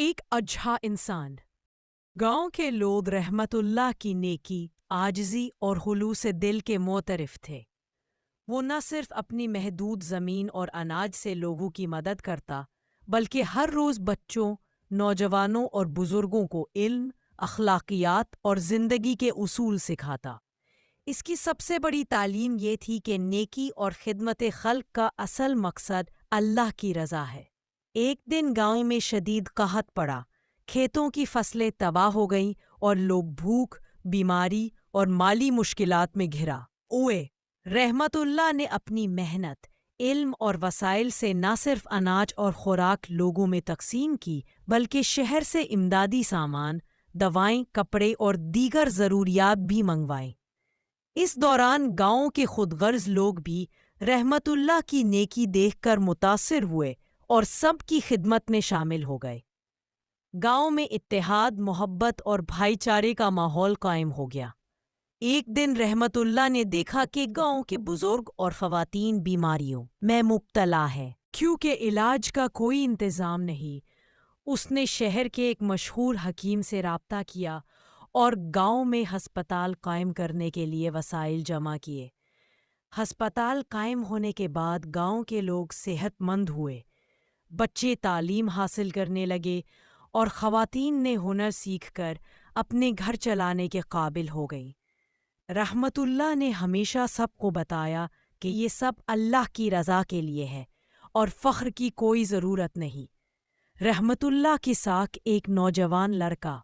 ایک اچھا انسان۔ گاؤں کے لوگ رحمت اللہ کی نیکی، عاجزی اور خلوص دل کے معترف تھے۔ وہ نہ صرف اپنی محدود زمین اور اناج سے لوگوں کی مدد کرتا، بلکہ ہر روز بچوں، نوجوانوں اور بزرگوں کو علم، اخلاقیات اور زندگی کے اصول سکھاتا۔ اس کی سب سے بڑی تعلیم یہ تھی کہ نیکی اور خدمت خلق کا اصل مقصد اللہ کی رضا ہے۔ ایک دن گاؤں میں شدید قحط پڑا، کھیتوں کی فصلیں تباہ ہو گئیں اور لوگ بھوک، بیماری اور مالی مشکلات میں گھرا ہوئے۔ رحمت اللہ نے اپنی محنت، علم اور وسائل سے نہ صرف اناج اور خوراک لوگوں میں تقسیم کی، بلکہ شہر سے امدادی سامان، دوائیں، کپڑے اور دیگر ضروریات بھی منگوائیں۔ اس دوران گاؤں کے خود غرض لوگ بھی رحمت اللہ کی نیکی دیکھ کر متاثر ہوئے اور سب کی خدمت میں شامل ہو گئے۔ گاؤں میں اتحاد، محبت اور بھائی چارے کا ماحول قائم ہو گیا۔ ایک دن رحمت اللہ نے دیکھا کہ گاؤں کے بزرگ اور خواتین بیماریوں میں مبتلا ہیں، کیونکہ علاج کا کوئی انتظام نہیں۔ اس نے شہر کے ایک مشہور حکیم سے رابطہ کیا اور گاؤں میں ہسپتال قائم کرنے کے لیے وسائل جمع کیے۔ ہسپتال قائم ہونے کے بعد گاؤں کے لوگ صحت مند ہوئے، بچے تعلیم حاصل کرنے لگے اور خواتین نے ہنر سیکھ کر اپنے گھر چلانے کے قابل ہو گئیں۔ رحمت اللہ نے ہمیشہ سب کو بتایا کہ یہ سب اللہ کی رضا کے لیے ہے اور فخر کی کوئی ضرورت نہیں۔ رحمت اللہ کے ساتھ ایک نوجوان لڑکا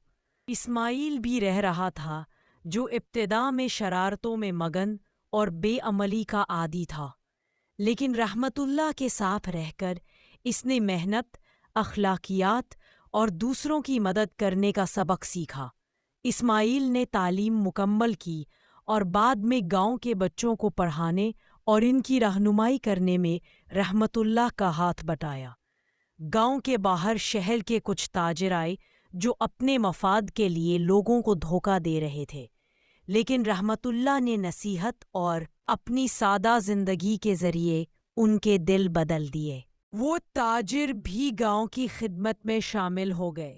اسماعیل بھی رہ رہا تھا، جو ابتدا میں شرارتوں میں مگن اور بے عملی کا عادی تھا، لیکن رحمت اللہ کے ساتھ رہ کر اس نے محنت، اخلاقیات اور دوسروں کی مدد کرنے کا سبق سیکھا۔ اسماعیل نے تعلیم مکمل کی اور بعد میں گاؤں کے بچوں کو پڑھانے اور ان کی رہنمائی کرنے میں رحمت اللہ کا ہاتھ بٹایا۔ گاؤں کے باہر شہر کے کچھ تاجر آئے جو اپنے مفاد کے لیے لوگوں کو دھوکہ دے رہے تھے، لیکن رحمت اللہ نے نصیحت اور اپنی سادہ زندگی کے ذریعے ان کے دل بدل دیے۔ وہ تاجر بھی گاؤں کی خدمت میں شامل ہو گئے۔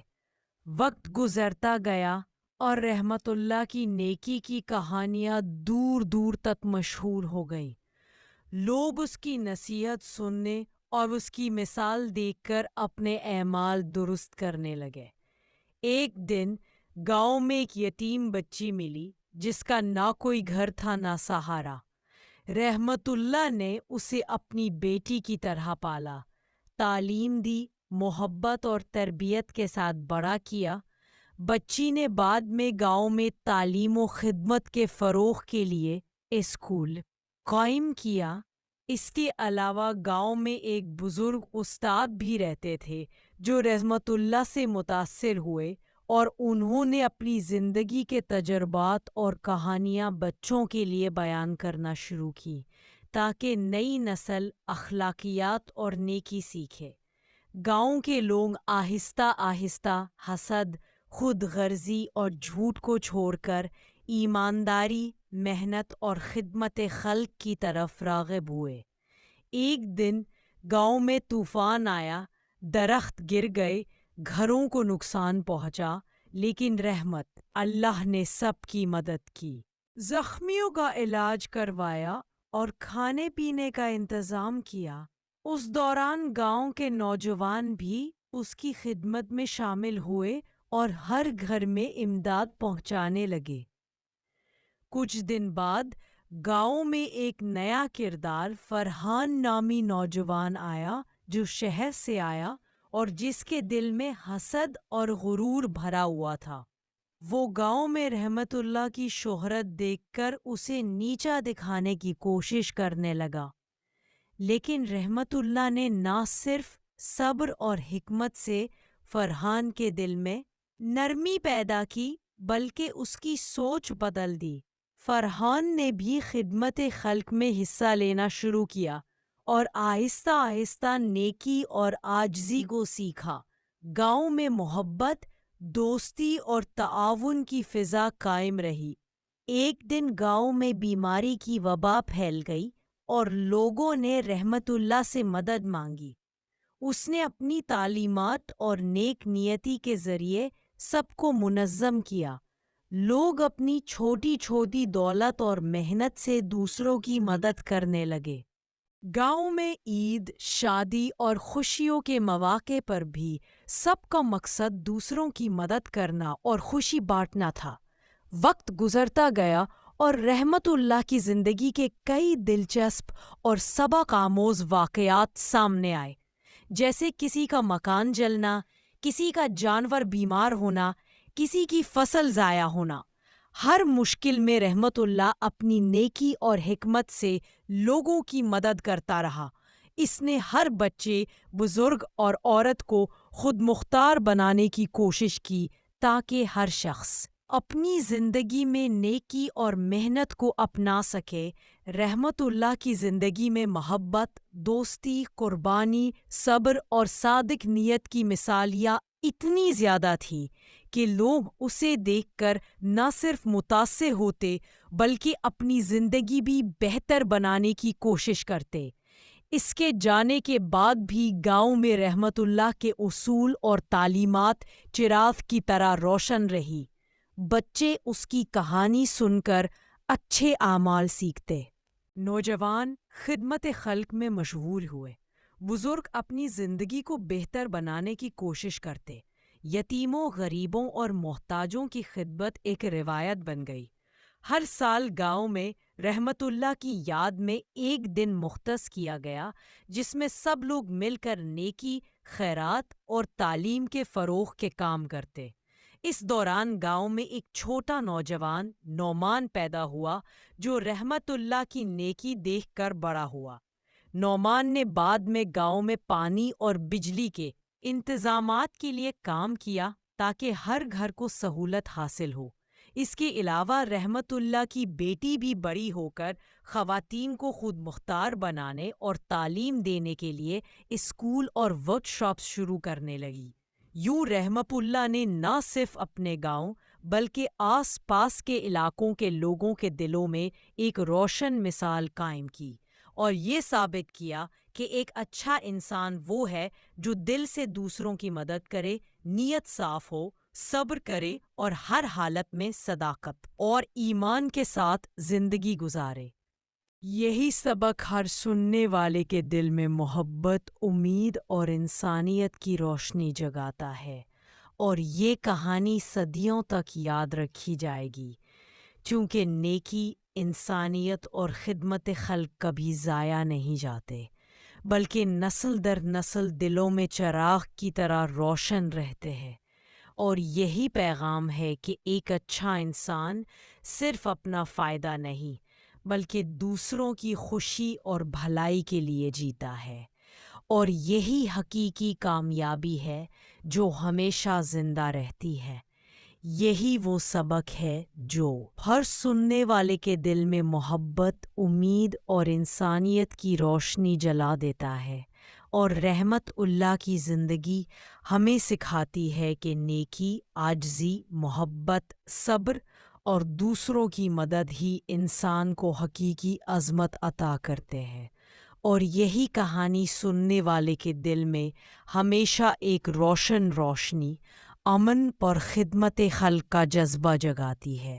وقت گزرتا گیا اور رحمت اللہ کی نیکی کی کہانیاں دور دور تک مشہور ہو گئیں۔ لوگ اس کی نصیحت سننے اور اس کی مثال دیکھ کر اپنے اعمال درست کرنے لگے۔ ایک دن گاؤں میں ایک یتیم بچی ملی جس کا نہ کوئی گھر تھا نہ سہارا۔ رحمت اللہ نے اسے اپنی بیٹی کی طرح پالا، تعلیم دی، محبت اور تربیت کے ساتھ بڑا کیا۔ بچی نے بعد میں گاؤں میں تعلیم و خدمت کے فروغ کے لیے اسکول قائم کیا۔ اس کے علاوہ گاؤں میں ایک بزرگ استاد بھی رہتے تھے جو رحمت اللہ سے متاثر ہوئے اور انہوں نے اپنی زندگی کے تجربات اور کہانیاں بچوں کے لیے بیان کرنا شروع کی تاکہ نئی نسل اخلاقیات اور نیکی سیکھے۔ گاؤں کے لوگ آہستہ آہستہ حسد، خود غرضی اور جھوٹ کو چھوڑ کر ایمانداری، محنت اور خدمت خلق کی طرف راغب ہوئے۔ ایک دن گاؤں میں طوفان آیا، درخت گر گئے، گھروں کو نقصان پہنچا، لیکن رحمت اللہ نے سب کی مدد کی۔ زخمیوں کا علاج کروایا اور کھانے پینے کا انتظام کیا۔ اس دوران گاؤں کے نوجوان بھی اس کی خدمت میں شامل ہوئے اور ہر گھر میں امداد پہنچانے لگے۔ کچھ دن بعد گاؤں میں ایک نیا کردار فرحان نامی نوجوان آیا جو شہر سے آیا اور جس کے دل میں حسد اور غرور بھرا ہوا تھا۔ وہ گاؤں میں رحمت اللہ کی شہرت دیکھ کر اسے نیچا دکھانے کی کوشش کرنے لگا، لیکن رحمت اللہ نے نہ صرف صبر اور حکمت سے فرحان کے دل میں نرمی پیدا کی بلکہ اس کی سوچ بدل دی۔ فرحان نے بھی خدمت خلق میں حصہ لینا شروع کیا اور آہستہ آہستہ نیکی اور عاجزی کو سیکھا۔ گاؤں میں محبت، دوستی اور تعاون کی فضا قائم رہی۔ ایک دن گاؤں میں بیماری کی وبا پھیل گئی اور لوگوں نے رحمت اللہ سے مدد مانگی۔ اس نے اپنی تعلیمات اور نیک نیتی کے ذریعے سب کو منظم کیا۔ لوگ اپنی چھوٹی چھوٹی دولت اور محنت سے دوسروں کی مدد کرنے لگے۔ گاؤں میں عید، شادی اور خوشیوں کے مواقع پر بھی سب کا مقصد دوسروں کی مدد کرنا اور خوشی بانٹنا تھا۔ وقت گزرتا گیا اور رحمت اللہ کی زندگی کے کئی دلچسپ اور سبق آموز واقعات سامنے آئے، جیسے کسی کا مکان جلنا، کسی کا جانور بیمار ہونا، کسی کی فصل ضائع ہونا۔ ہر مشکل میں رحمت اللہ اپنی نیکی اور حکمت سے لوگوں کی مدد کرتا رہا۔ اس نے ہر بچے، بزرگ اور عورت کو خود مختار بنانے کی کوشش کی تاکہ ہر شخص اپنی زندگی میں نیکی اور محنت کو اپنا سکے۔ رحمت اللہ کی زندگی میں محبت، دوستی، قربانی، صبر اور صادق نیت کی مثالیاں اتنی زیادہ تھیں کہ لوگ اسے دیکھ کر نہ صرف متاثر ہوتے بلکہ اپنی زندگی بھی بہتر بنانے کی کوشش کرتے۔ اس کے جانے کے بعد بھی گاؤں میں رحمت اللہ کے اصول اور تعلیمات چراغ کی طرح روشن رہی۔ بچے اس کی کہانی سن کر اچھے اعمال سیکھتے، نوجوان خدمت خلق میں مشغول ہوئے، بزرگ اپنی زندگی کو بہتر بنانے کی کوشش کرتے، یتیموں، غریبوں اور محتاجوں کی خدمت ایک روایت بن گئی۔ ہر سال گاؤں میں رحمت اللہ کی یاد میں ایک دن مختص کیا گیا جس میں سب لوگ مل کر نیکی، خیرات اور تعلیم کے فروغ کے کام کرتے۔ اس دوران گاؤں میں ایک چھوٹا نوجوان نعمان پیدا ہوا جو رحمت اللہ کی نیکی دیکھ کر بڑا ہوا۔ نعمان نے بعد میں گاؤں میں پانی اور بجلی کے انتظامات کے لیے کام کیا تاکہ ہر گھر کو سہولت حاصل ہو۔ اس کے علاوہ رحمت اللہ کی بیٹی بھی بڑی ہو کر خواتین کو خود مختار بنانے اور تعلیم دینے کے لیے اسکول اور ورک شاپس شروع کرنے لگی۔ یوں رحمت اللہ نے نہ صرف اپنے گاؤں بلکہ آس پاس کے علاقوں کے لوگوں کے دلوں میں ایک روشن مثال قائم کی اور یہ ثابت کیا کہ ایک اچھا انسان وہ ہے جو دل سے دوسروں کی مدد کرے، نیت صاف ہو، صبر کرے اور ہر حالت میں صداقت اور ایمان کے ساتھ زندگی گزارے۔ یہی سبق ہر سننے والے کے دل میں محبت، امید اور انسانیت کی روشنی جگاتا ہے، اور یہ کہانی صدیوں تک یاد رکھی جائے گی، چونکہ نیکی، انسانیت اور خدمت خلق کبھی ضائع نہیں جاتے، بلکہ نسل در نسل دلوں میں چراغ کی طرح روشن رہتے ہیں۔ اور یہی پیغام ہے کہ ایک اچھا انسان صرف اپنا فائدہ نہیں بلکہ دوسروں کی خوشی اور بھلائی کے لیے جیتا ہے، اور یہی حقیقی کامیابی ہے جو ہمیشہ زندہ رہتی ہے۔ یہی وہ سبق ہے جو ہر سننے والے کے دل میں محبت، امید اور انسانیت کی روشنی جلا دیتا ہے، اور رحمت اللہ کی زندگی ہمیں سکھاتی ہے کہ نیکی، عاجزی، محبت، صبر اور دوسروں کی مدد ہی انسان کو حقیقی عظمت عطا کرتے ہیں، اور یہی کہانی سننے والے کے دل میں ہمیشہ ایک روشنی، امن اور خدمت خلق کا جذبہ جگاتی ہے۔